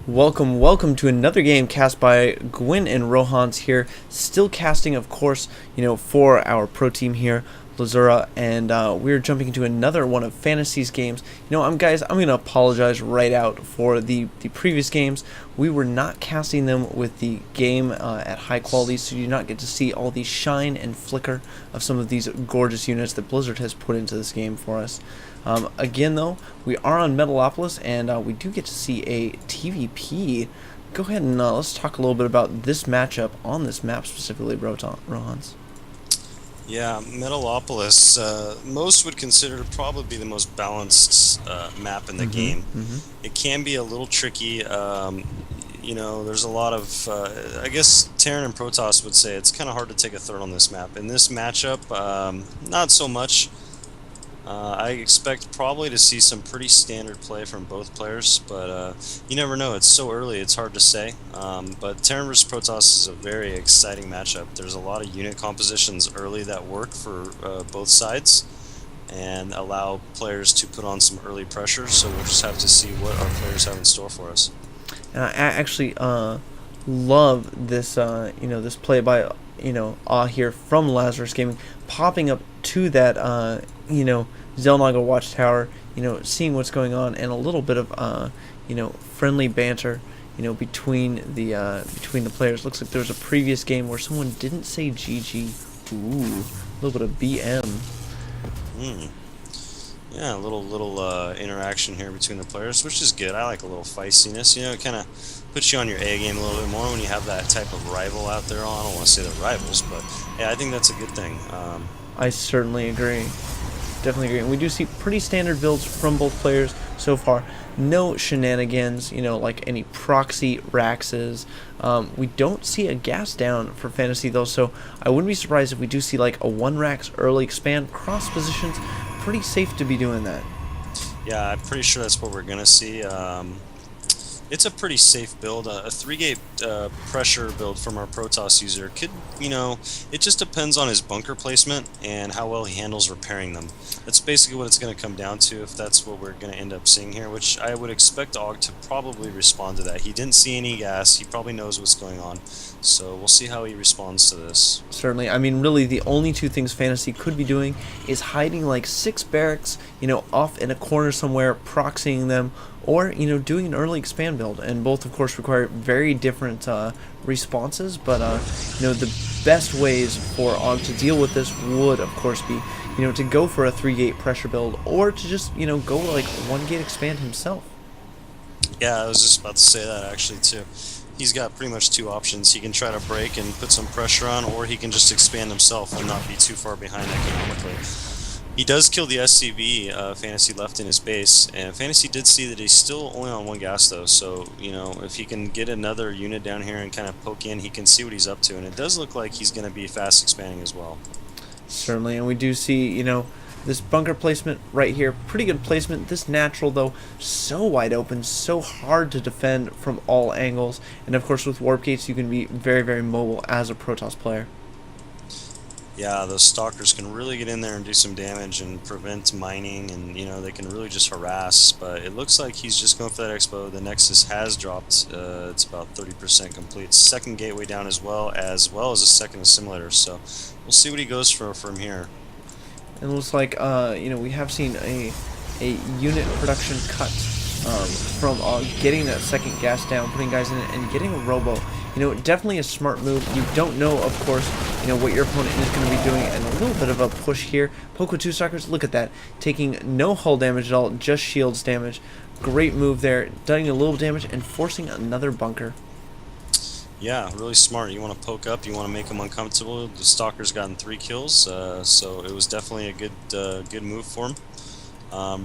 Welcome to another game cast by Gwyn and Rohans here. Still casting, of course, for our pro team here, LZuruha, and we're jumping into another one of Fantasy's games. I'm gonna apologize right out for the previous games. We were not casting them with the game at high quality, so you do not get to see all the shine and flicker of some of these gorgeous units that Blizzard has put into this game for us. Again, though, we are on Metalopolis, and we do get to see a TvP. Go ahead and let's talk a little bit about this matchup on this map specifically, Rohans. Yeah, Metalopolis, most would consider to probably be the most balanced map in the game. It can be a little tricky. There's a lot of, I guess Terran and Protoss would say it's kind of hard to take a third on this map. In this matchup, not so much. I expect probably to see some pretty standard play from both players, but you never know. It's so early, it's hard to say. But Terran vs Protoss is a very exciting matchup. There's a lot of unit compositions early that work for both sides and allow players to put on some early pressure, so we'll just have to see what our players have in store for us. And I actually love this, this play by, here from Lazarus Gaming, popping up to that, LZuruha Watchtower, seeing what's going on, and a little bit of, friendly banter, between the players. Looks like there was a previous game where someone didn't say GG. Ooh, a little bit of BM. Yeah, a little interaction here between the players, which is good. I like a little feistiness. It kind of puts you on your A game a little bit more when you have that type of rival out there. I don't want to say they're rivals, but yeah, I think that's a good thing. I certainly agree. Definitely agree. And we do see pretty standard builds from both players so far. No shenanigans, like any proxy Raxes. We don't see a gas down for Fantasy, though, so I wouldn't be surprised if we do see like a 1 Rax early expand cross positions. Pretty safe to be doing that. Yeah, I'm pretty sure that's what we're going to see. It's a pretty safe build. A 3-gate pressure build from our Protoss user could, it just depends on his bunker placement and how well he handles repairing them. That's basically what it's going to come down to if that's what we're going to end up seeing here, which I would expect AUG to probably respond to that. He didn't see any gas. He probably knows what's going on. So we'll see how he responds to this. Certainly. I mean, really, the only two things Fantasy could be doing is hiding like 6 barracks, off in a corner somewhere, proxying them, or, doing an early expand build. And both, of course, require very different responses. But, the best ways for AUG to deal with this would, of course, be, to go for a 3-gate pressure build, or to just, go like 1-gate expand himself. Yeah, I was just about to say that, actually, too. He's got pretty much 2 options. He can try to break and put some pressure on, or he can just expand himself and not be too far behind economically. He does kill the SCV Fantasy left in his base, and Fantasy did see that he's still only on 1 gas, though, so, if he can get another unit down here and kind of poke in, he can see what he's up to, and it does look like he's going to be fast expanding as well. Certainly, and we do see, this bunker placement right here, pretty good placement. This natural, though, so wide open, so hard to defend from all angles. And of course, with warp gates, you can be very, very mobile as a Protoss player. Yeah, those stalkers can really get in there and do some damage and prevent mining, and they can really just harass. But it looks like he's just going for that expo. The Nexus has dropped. It's about 30% complete. Second gateway down as well as a second assimilator. So we'll see what he goes for from here. It looks like, we have seen a unit production cut from getting that second gas down, putting guys in it, and getting a robo. Definitely a smart move. You don't know, of course, what your opponent is going to be doing, and a little bit of a push here. Poke with 2 stalkers, look at that. Taking no hull damage at all, just shields damage. Great move there, doing a little damage, and forcing another bunker. Yeah, really smart. You want to poke up, you want to make them uncomfortable. The Stalker's gotten 3 kills, so it was definitely a good move for him.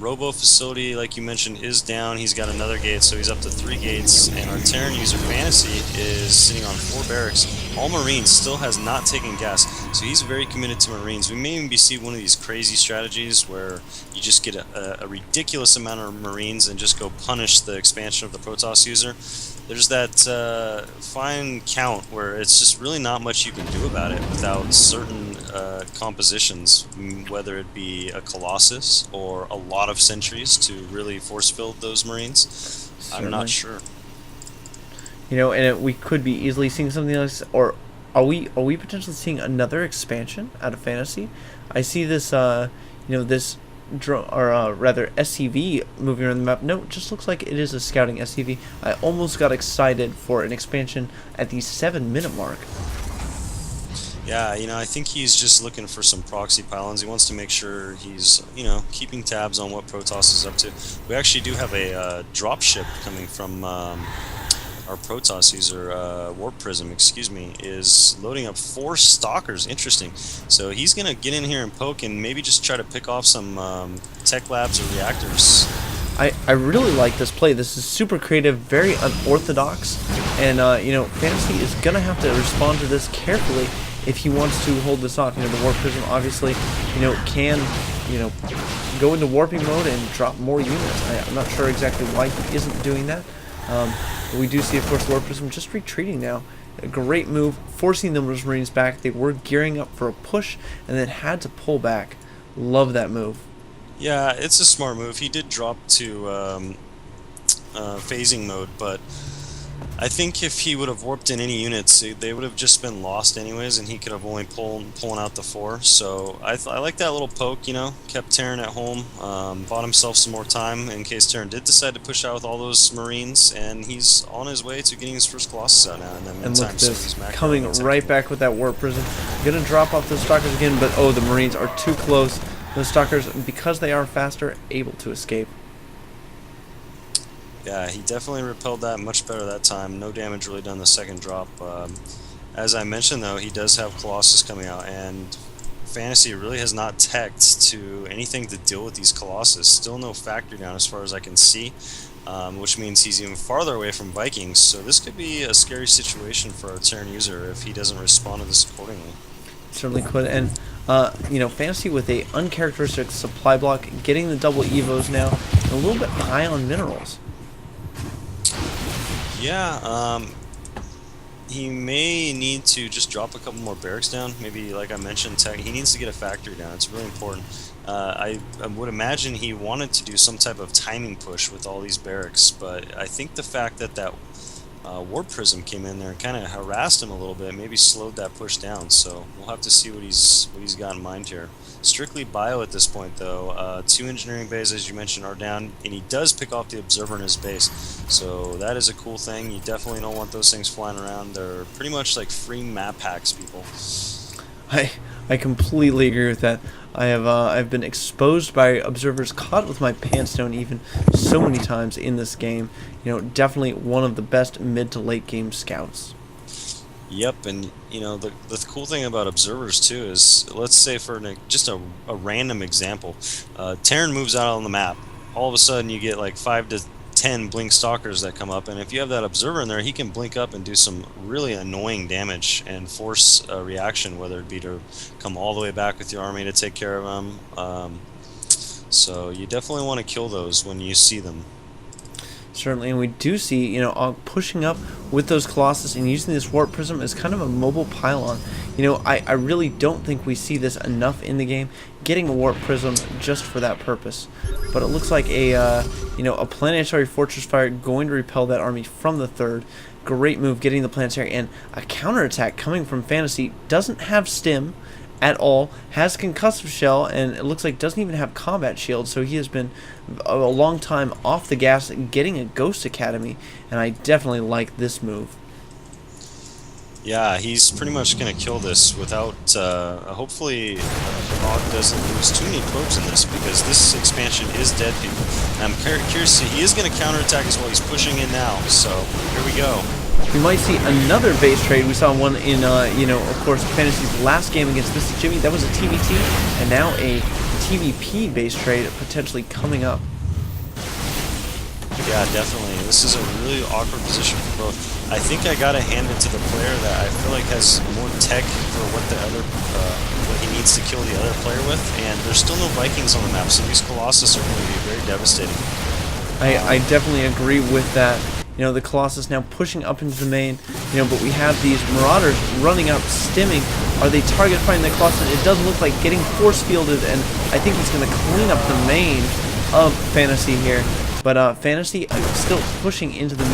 Robo facility, like you mentioned, is down. He's got another gate, so he's up to 3 gates. And our Terran user Fantasy is sitting on 4 barracks. All Marines, still has not taken gas, so he's very committed to Marines. We may even be seeing one of these crazy strategies where you just get a ridiculous amount of Marines and just go punish the expansion of the Protoss user. There's that fine count where it's just really not much you can do about it without certain compositions, whether it be a Colossus or a lot of sentries to really force fill those Marines. Certainly. I'm not sure. You know, and we could be easily seeing something else, or are we potentially seeing another expansion out of Fantasy? I see this, this rather SCV moving around the map. No, it just looks like it is a scouting SCV. I almost got excited for an expansion at the 7-minute mark. Yeah, I think he's just looking for some proxy pylons. He wants to make sure he's, keeping tabs on what Protoss is up to. We actually do have a drop ship coming from our Protoss user, Warp Prism, excuse me, is loading up 4 Stalkers. Interesting. So he's going to get in here and poke and maybe just try to pick off some tech labs or reactors. I really like this play. This is super creative, very unorthodox, and Fantasy is gonna have to respond to this carefully if he wants to hold this off. The Warp Prism obviously, can go into warping mode and drop more units. I'm not sure exactly why he isn't doing that. But we do see, of course, Warp Prism just retreating now. A great move, forcing those Marines back. They were gearing up for a push and then had to pull back. Love that move. Yeah, it's a smart move. He did drop to phasing mode, but I think if he would have warped in any units, they would have just been lost anyways, and he could have only pulling out the 4. So I like that little poke, kept Terran at home, bought himself some more time in case Terran did decide to push out with all those Marines, and he's on his way to getting his first Colossus out now. And look at this, coming right back with that Warp Prism. Gonna drop off those Stalkers again, but the Marines are too close. The Stalkers, because they are faster, able to escape. Yeah, he definitely repelled that much better that time. No damage really done the second drop. As I mentioned, though, he does have Colossus coming out, and Fantasy really has not teched to anything to deal with these Colossus. Still no factory down as far as I can see, which means he's even farther away from Vikings. So this could be a scary situation for our Terran user if he doesn't respond to this accordingly. Certainly could, and Fantasy with a uncharacteristic supply block, getting the double evos now, and a little bit high on minerals. Yeah, he may need to just drop a couple more barracks down. Maybe, like I mentioned, he needs to get a factory down. It's really important. I would imagine he wanted to do some type of timing push with all these barracks, but I think the fact that Warp Prism came in there and kind of harassed him a little bit, maybe slowed that push down. So we'll have to see what he's got in mind here. Strictly bio at this point, though. 2 engineering bays, as you mentioned, are down, and he does pick off the observer in his base. So that is a cool thing. You definitely don't want those things flying around. They're pretty much like free map hacks, people. I completely agree with that. I've been exposed by observers, caught with my pants down even so many times in this game. Definitely one of the best mid to late game scouts. Yep, and the cool thing about observers too is, let's say for just a random example, Terran moves out on the map. All of a sudden you get like 5 to 10 blink stalkers that come up, and if you have that observer in there, he can blink up and do some really annoying damage and force a reaction, whether it be to come all the way back with your army to take care of them. So you definitely want to kill those when you see them. Certainly, and we do see, pushing up with those Colossus and using this Warp Prism as kind of a mobile pylon. I really don't think we see this enough in the game, getting a Warp Prism just for that purpose. But it looks like a Planetary Fortress Fire going to repel that army from the 3rd. Great move getting the Planetary, and a counterattack coming from Fantasy. Doesn't have Stim at all, has Concussive Shell, and it looks like doesn't even have Combat Shield, so he has been a long time off the gas getting a Ghost Academy, and I definitely like this move. Yeah, he's pretty much going to kill this without, hopefully, Bog doesn't lose too many probes in this, because this expansion is dead, people. And I'm curious to see, he is going to counterattack as well. He's pushing in now, so here we go. We might see another base trade. We saw one in, of course, Fantasy's last game against Mr. Jimmy. That was a TvT, and now a TvP base trade potentially coming up. Yeah, definitely. This is a really awkward position for both. I think I gotta hand it to the player that I feel like has more tech for what what he needs to kill the other player with, and there's still no Vikings on the map, so these Colossus are going to be very devastating. I definitely agree with that. The Colossus now pushing up into the main, but we have these Marauders running up, stimming. Are they target fighting the Colossus? It doesn't look like getting force fielded, and I think he's going to clean up the main of Fantasy here. But Fantasy still pushing into the main.